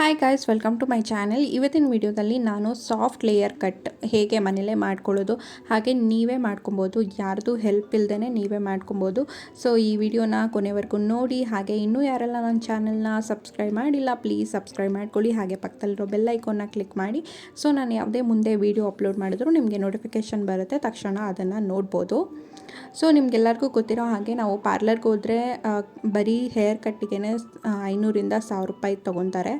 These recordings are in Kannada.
Hi guys, welcome to my channel. ಇವತ್ತಿನ ವಿಡಿಯೋದಲ್ಲಿ ನಾನು ಸಾಫ್ಟ್ ಲೇಯರ್ ಕಟ್ ಹೇಗೆ ಮನೇಲೇ ಮಾಡ್ಕೊಳ್ಳೋದು, ಹಾಗೆ ನೀವೇ ಮಾಡ್ಕೊಬೋದು, ಯಾರ್ದು ಹೆಲ್ಪ್ ಇಲ್ಲದೇ ನೀವೇ ಮಾಡ್ಕೊಬೋದು. ಸೊ ಈ ವಿಡಿಯೋನ ಕೊನೆವರೆಗೂ ನೋಡಿ. ಹಾಗೆ ಇನ್ನೂ ಯಾರೆಲ್ಲ ನನ್ನ ಚಾನೆಲ್ನ ಸಬ್ಸ್ಕ್ರೈಬ್ ಮಾಡಿಲ್ಲ, ಪ್ಲೀಸ್ ಸಬ್ಸ್ಕ್ರೈಬ್ ಮಾಡ್ಕೊಳ್ಳಿ. ಹಾಗೆ ಪಕ್ಕದಲ್ಲಿರೋ ಬೆಲ್ ಐಕಾನ್ನ ಕ್ಲಿಕ್ ಮಾಡಿ. ಸೊ ನಾನು ಯಾವುದೇ ಮುಂದೆ ವಿಡಿಯೋ ಅಪ್ಲೋಡ್ ಮಾಡಿದ್ರು ನಿಮಗೆ ನೋಟಿಫಿಕೇಷನ್ ಬರುತ್ತೆ, ತಕ್ಷಣ ಅದನ್ನು ನೋಡ್ಬೋದು. ಸೊ ನಿಮಗೆಲ್ಲರಿಗೂ ಗೊತ್ತಿರೋ ಹಾಗೆ ನಾವು ಪಾರ್ಲರ್ಗೆ ಹೋದರೆ ಬರೀ ಹೇರ್ ಕಟ್ಟಿಗೆ 500ರಿಂದ 1000 ರೂಪಾಯಿ ತೊಗೊತಾರೆ.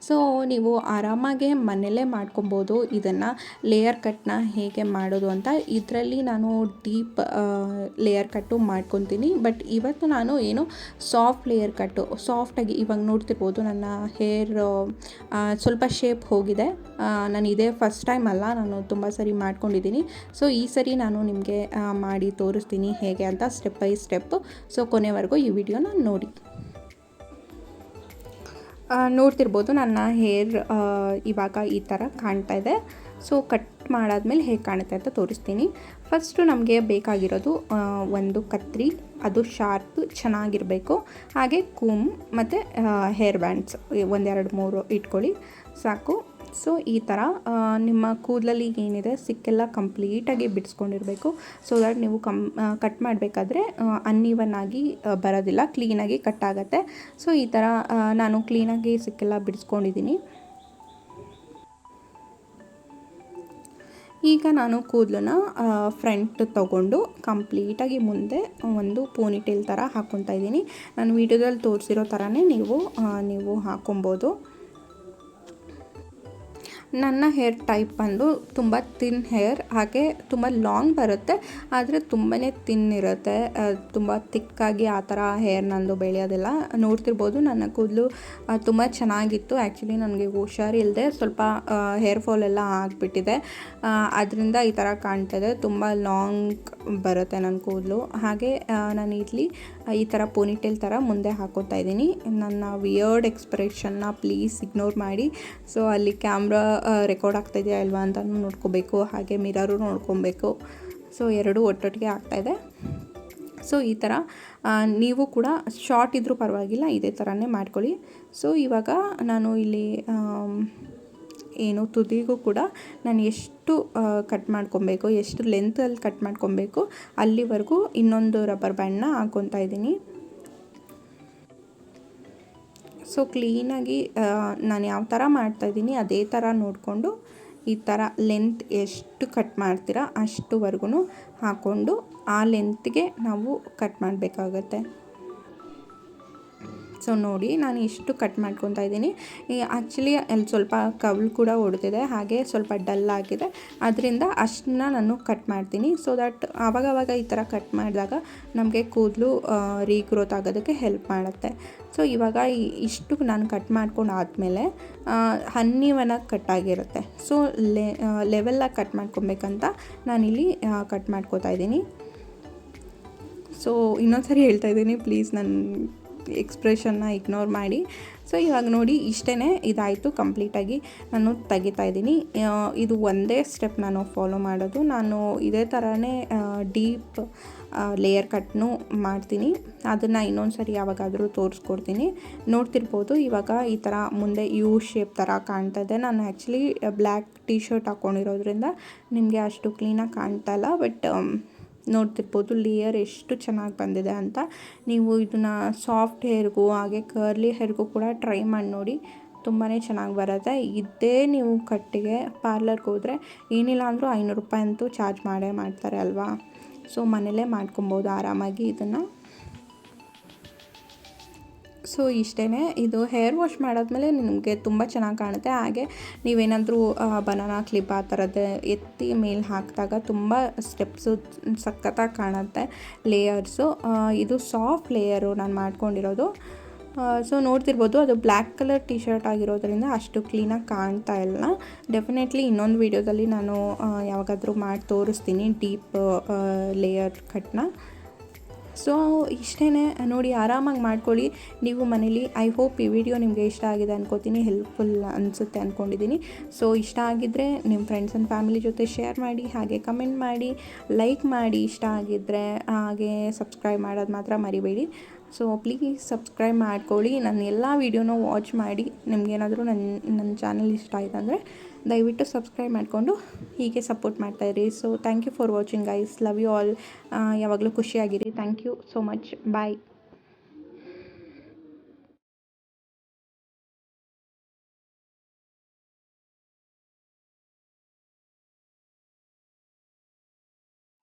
ಸೊ ನೀವು ಆರಾಮಾಗೆ ಮನೆಯಲ್ಲೇ ಮಾಡ್ಕೊಬೋದು ಇದನ್ನು. ಲೇಯರ್ ಕಟ್ನ ಹೇಗೆ ಮಾಡೋದು ಅಂತ ಇದರಲ್ಲಿ ನಾನು ಡೀಪ್ ಲೇಯರ್ ಕಟ್ಟು ಮಾಡ್ಕೊತೀನಿ. ಬಟ್ ಇವತ್ತು ನಾನು ಏನು ಸಾಫ್ಟ್ ಲೇಯರ್ ಕಟ್ಟು, ಸಾಫ್ಟಾಗಿ ಇವಾಗ ನೋಡ್ತಿರ್ಬೋದು ನನ್ನ ಹೇರ್ ಸ್ವಲ್ಪ ಶೇಪ್ ಹೋಗಿದೆ. ನಾನು ಇದೇ ಫಸ್ಟ್ ಟೈಮ್ ಅಲ್ಲ, ನಾನು ತುಂಬ ಸರಿ ಮಾಡ್ಕೊಂಡಿದ್ದೀನಿ. ಸೊ ಈ ಸರಿ ನಾನು ನಿಮಗೆ ಮಾಡಿ ತೋರಿಸ್ತೀನಿ ಹೇಗೆ ಅಂತ, ಸ್ಟೆಪ್ ಬೈ ಸ್ಟೆಪ್. ಸೊ ಕೊನೆವರೆಗೂ ಈ ವಿಡಿಯೋನ ನೋಡಿ. ನೋಡ್ತಿರ್ಬೋದು ನನ್ನ ಹೇರ್ ಇವಾಗ ಈ ಥರ ಕಾಣ್ತಾ ಇದೆ. ಸೊ ಕಟ್ ಮಾಡಾದ್ಮೇಲೆ ಹೇಗೆ ಕಾಣುತ್ತೆ ಅಂತ ತೋರಿಸ್ತೀನಿ. ಫಸ್ಟು ನಮಗೆ ಬೇಕಾಗಿರೋದು ಒಂದು ಕತ್ರಿ, ಅದು ಶಾರ್ಪ್ ಚೆನ್ನಾಗಿರಬೇಕು. ಹಾಗೆ ಕೂಮ್ ಮತ್ತು ಹೇರ್ ಬ್ಯಾಂಡ್ಸ್ 1 2 3 ಇಟ್ಕೊಳ್ಳಿ ಸಾಕು. ಸೊ ಈ ಥರ ನಿಮ್ಮ ಕೂದಲಲ್ಲಿ ಏನಿದೆ ಸಿಕ್ಕೆಲ್ಲ ಕಂಪ್ಲೀಟಾಗಿ ಬಿಡಿಸ್ಕೊಂಡಿರಬೇಕು. ಸೊ ದ್ಯಾಟ್ ನೀವು ಕಟ್ ಮಾಡಬೇಕಾದ್ರೆ ಅನ್ಈವನ್ ಆಗಿ ಬರೋದಿಲ್ಲ, ಕ್ಲೀನಾಗಿ ಕಟ್ ಆಗುತ್ತೆ. ಸೊ ಈ ಥರ ನಾನು ಕ್ಲೀನಾಗಿ ಸಿಕ್ಕೆಲ್ಲ ಬಿಡಿಸ್ಕೊಂಡಿದ್ದೀನಿ. ಈಗ ನಾನು ಕೂದಲನ್ನ ಫ್ರಂಟ್ ತೊಗೊಂಡು ಕಂಪ್ಲೀಟಾಗಿ ಮುಂದೆ ಒಂದು ಪೋನಿಟೇಲ್ ಥರ ಹಾಕ್ಕೊತಾ ಇದ್ದೀನಿ. ನಾನು ವೀಡಿಯೋದಲ್ಲಿ ತೋರಿಸಿರೋ ಥರನೇ ನೀವು ಹಾಕ್ಕೊಬೋದು. ನನ್ನ ಹೇರ್ ಟೈಪ್ ಬಂದು ತುಂಬ ತಿನ್ ಹೇರ್, ಹಾಗೆ ತುಂಬ ಲಾಂಗ್ ಬರುತ್ತೆ, ಆದರೆ ತುಂಬಾ ತಿನ್ ಇರುತ್ತೆ. ತುಂಬ ತಿಕ್ಕಾಗಿ ಆ ಥರ ಹೇರ್ ನಂದು ಬೆಳೆಯೋದಿಲ್ಲ. ನೋಡ್ತಿರ್ಬೋದು ನನ್ನ ಕೂದಲು ತುಂಬ ಚೆನ್ನಾಗಿತ್ತು. ಆ್ಯಕ್ಚುಲಿ ನನಗೆ ಹುಷಾರಿಲ್ಲದೆ ಸ್ವಲ್ಪ ಹೇರ್ ಫಾಲ್ ಎಲ್ಲ ಆಗಿಬಿಟ್ಟಿದೆ, ಅದರಿಂದ ಈ ಥರ ಕಾಣ್ತಾಯಿದೆ. ತುಂಬ ಲಾಂಗ್ ಬರುತ್ತೆ ನನ್ನ ಕೂದಲು. ಹಾಗೆ ನಾನು ಇಲ್ಲಿ ಈ ಥರ ಪೋನಿಟೇಲ್ ಥರ ಮುಂದೆ ಹಾಕೋತಾ ಇದ್ದೀನಿ. ನನ್ನ ವಿಯರ್ಡ್ ಎಕ್ಸ್ಪ್ರೆಷನ್ನ ಪ್ಲೀಸ್ ಇಗ್ನೋರ್ ಮಾಡಿ. ಸೊ ಅಲ್ಲಿ ಕ್ಯಾಮ್ರಾ ರೆಕಾರ್ಡ್ ಆಗ್ತಾಯಿದೆಯಾ ಅಲ್ವಾ ಅಂತ ನೋಡ್ಕೋಬೇಕು, ಹಾಗೆ ಮಿರರು ನೋಡ್ಕೊಬೇಕು. ಸೊ ಎರಡೂ ಒಟ್ಟೊಟ್ಟಿಗೆ ಆಗ್ತಾಯಿದೆ. ಸೊ ಈ ಥರ ನೀವು ಕೂಡ ಶಾರ್ಟ್ ಇದ್ದರೂ ಪರವಾಗಿಲ್ಲ, ಇದೇ ಥರನೇ ಮಾಡ್ಕೊಳ್ಳಿ. ಸೊ ಇವಾಗ ನಾನು ಇಲ್ಲಿ ಏನು ತುದಿಗೂ ಕೂಡ ನಾನು ಎಷ್ಟು ಕಟ್ ಮಾಡ್ಕೊಬೇಕು, ಎಷ್ಟು ಲೆಂತಲ್ಲಿ ಕಟ್ ಮಾಡ್ಕೊಬೇಕು ಅಲ್ಲಿವರೆಗೂ ಇನ್ನೊಂದು ರಬ್ಬರ್ ಬ್ಯಾಂಡ್ನ ಹಾಕ್ಕೊತಾ ಇದ್ದೀನಿ. ಸೊ ಕ್ಲೀನಾಗಿ ನಾನು ಯಾವ ಥರ ಮಾಡ್ತಾಯಿದ್ದೀನಿ ಅದೇ ಥರ ನೋಡಿಕೊಂಡು ಈ ಥರ ಲೆಂತ್ ಎಷ್ಟು ಕಟ್ ಮಾಡ್ತೀರಾ ಅಷ್ಟುವರೆಗೂ ಹಾಕ್ಕೊಂಡು ಆ ಲೆಂತ್ಗೆ ನಾವು ಕಟ್ ಮಾಡಬೇಕಾಗತ್ತೆ. ಸೊ ನೋಡಿ ನಾನು ಇಷ್ಟು ಕಟ್ ಮಾಡ್ಕೊತಾ ಇದ್ದೀನಿ. ಆ್ಯಕ್ಚುಲಿ ಅಲ್ಲಿ ಸ್ವಲ್ಪ ಕವಲು ಕೂಡ ಹೊಡೆದಿದೆ, ಹಾಗೆ ಸ್ವಲ್ಪ ಡಲ್ ಆಗಿದೆ, ಅದರಿಂದ ಅಷ್ಟನ್ನ ನಾನು ಕಟ್ ಮಾಡ್ತೀನಿ. ಸೊ ದಟ್ ಆವಾಗವಾಗ ಈ ಥರ ಕಟ್ ಮಾಡಿದಾಗ ನಮಗೆ ಕೂದಲು ರೀಗ್ರೋತ್ ಆಗೋದಕ್ಕೆ ಹೆಲ್ಪ್ ಮಾಡುತ್ತೆ. ಸೊ ಇವಾಗ ಇಷ್ಟು ನಾನು ಕಟ್ ಮಾಡ್ಕೊಂಡು ಆದಮೇಲೆ ಹನ್ನಿವನಾಗಿ ಕಟ್ಟಾಗಿರುತ್ತೆ. ಸೊ ಲೆವೆಲ್ಲಾಗಿ ಕಟ್ ಮಾಡ್ಕೊಬೇಕಂತ ನಾನಿಲ್ಲಿ ಕಟ್ ಮಾಡ್ಕೋತಾ ಇದ್ದೀನಿ. ಸೊ ಇನ್ನೊಂದು ಸರಿ ಹೇಳ್ತಾ ಇದ್ದೀನಿ, ಪ್ಲೀಸ್ ನನ್ನ ಎಕ್ಸ್ಪ್ರೆಷನ್ನ ಇಗ್ನೋರ್ ಮಾಡಿ. ಸೊ ಇವಾಗ ನೋಡಿ ಇಷ್ಟೇ ಇದಾಯಿತು, ಕಂಪ್ಲೀಟಾಗಿ ನಾನು ತೆಗಿತಾ ಇದ್ದೀನಿ. ಇದು ಒಂದೇ ಸ್ಟೆಪ್ ನಾನು ಫಾಲೋ ಮಾಡೋದು. ನಾನು ಇದೇ ಥರನೇ ಡೀಪ್ ಲೇಯರ್ ಕಟ್ನು ಮಾಡ್ತೀನಿ. ಅದನ್ನು ಇನ್ನೊಂದು ಸರಿ ಯಾವಾಗಾದರೂ ತೋರಿಸ್ಕೊಡ್ತೀನಿ. ನೋಡ್ತಿರ್ಬೋದು ಇವಾಗ ಈ ಥರ ಮುಂದೆ ಯು ಶೇಪ್ ಥರ ಕಾಣ್ತಾ ಇದೆ. ನಾನು ಆ್ಯಕ್ಚುಲಿ ಬ್ಲ್ಯಾಕ್ ಟೀ ಶರ್ಟ್ ಹಾಕ್ಕೊಂಡಿರೋದ್ರಿಂದ ನಿಮಗೆ ಅಷ್ಟು ಕ್ಲೀನಾಗಿ ಕಾಣ್ತಾ ಇಲ್ಲ. ಬಟ್ ನೋಡ್ತಿರ್ಬೋದು ಲೇಯರ್ ಎಷ್ಟು ಚೆನ್ನಾಗಿ ಬಂದಿದೆ ಅಂತ. ನೀವು ಇದನ್ನು ಸಾಫ್ಟ್ ಹೇರ್ಗೂ ಹಾಗೆ ಕರ್ಲಿ ಹೇರ್ಗೂ ಕೂಡ ಟ್ರೈ ಮಾಡಿ ನೋಡಿ, ತುಂಬಾ ಚೆನ್ನಾಗಿ ಬರುತ್ತೆ. ಇದೇ ನೀವು ಕಟ್ಟಿಗೆ ಪಾರ್ಲರ್ಗೆ ಹೋದರೆ ಏನಿಲ್ಲ ಅಂದರೂ 500 ರೂಪಾಯಿ ಅಂತೂ ಚಾರ್ಜ್ ಮಾಡೇ ಮಾಡ್ತಾರೆ ಅಲ್ವಾ. ಸೊ ಮನೇಲೇ ಮಾಡ್ಕೊಬೋದು ಆರಾಮಾಗಿ ಇದನ್ನು. ಸೊ ಇಷ್ಟೇ, ಇದು ಹೇರ್ ವಾಶ್ ಮಾಡಾದ್ಮೇಲೆ ನಿಮಗೆ ತುಂಬ ಚೆನ್ನಾಗಿ ಕಾಣುತ್ತೆ. ಹಾಗೆ ನೀವೇನಾದರೂ ಬನಾನಾ ಕ್ಲಿಪ್ ಆ ಥರದ್ದು ಎತ್ತಿ ಮೇಲೆ ಹಾಕಿದಾಗ ತುಂಬ ಸ್ಟೆಪ್ಸು ಸಖತ್ತಾಗಿ ಕಾಣುತ್ತೆ ಲೇಯರ್ಸು. ಇದು ಸಾಫ್ಟ್ ಲೇಯರು ನಾನು ಮಾಡ್ಕೊಂಡಿರೋದು. ಸೊ ನೋಡ್ತಿರ್ಬೋದು ಅದು ಬ್ಲ್ಯಾಕ್ ಕಲರ್ ಟೀ ಶರ್ಟ್ ಆಗಿರೋದ್ರಿಂದ ಅಷ್ಟು ಕ್ಲೀನಾಗಿ ಕಾಣ್ತಾ ಇಲ್ಲ. ಡೆಫಿನೆಟ್ಲಿ ಇನ್ನೊಂದು ವೀಡಿಯೋದಲ್ಲಿ ನಾನು ಯಾವಾಗಾದರೂ ಮಾಡಿ ತೋರಿಸ್ತೀನಿ ಡೀಪ್ ಲೇಯರ್ ಕಟ್ನ. ಸೊ ಇಷ್ಟೇ ನೋಡಿ, ಆರಾಮಾಗಿ ಮಾಡ್ಕೊಳ್ಳಿ ನೀವು ಮನೇಲಿ. ಐ ಹೋಪ್ ಈ ವಿಡಿಯೋ ನಿಮಗೆ ಇಷ್ಟ ಆಗಿದೆ ಅನ್ಕೋತೀನಿ, ಹೆಲ್ಪ್ಫುಲ್ ಅನಿಸುತ್ತೆ ಅಂದ್ಕೊಂಡಿದ್ದೀನಿ. ಸೊ ಇಷ್ಟ ಆಗಿದ್ದರೆ ನಿಮ್ಮ ಫ್ರೆಂಡ್ಸ್ ಆ್ಯಂಡ್ ಫ್ಯಾಮಿಲಿ ಜೊತೆ ಶೇರ್ ಮಾಡಿ, ಹಾಗೆ ಕಮೆಂಟ್ ಮಾಡಿ, ಲೈಕ್ ಮಾಡಿ ಇಷ್ಟ ಆಗಿದ್ದರೆ, ಹಾಗೆ ಸಬ್ಸ್ಕ್ರೈಬ್ ಮಾಡೋದು ಮಾತ್ರ ಮರಿಬೇಡಿ. ಸೊ ಪ್ಲೀಸ್ ಸಬ್ಸ್ಕ್ರೈಬ್ ಮಾಡ್ಕೊಳ್ಳಿ, ನನ್ನ ಎಲ್ಲ ವೀಡಿಯೋನ ವಾಚ್ ಮಾಡಿ. ನಿಮಗೇನಾದರೂ ನನ್ನ ಚಾನಲ್ ಇಷ್ಟ ಆಯ್ತು ಅಂದರೆ ದಯವಿಟ್ಟು ಸಬ್ಸ್ಕ್ರೈಬ್ ಮಾಡಿಕೊಂಡು ಹೀಗೆ ಸಪೋರ್ಟ್ ಮಾಡ್ತಾಯಿರಿ. So thank you for watching guys, love you all. ಯಾವಾಗಲೂ ಖುಷಿಯಾಗಿರಿ. Thank you so much, bye.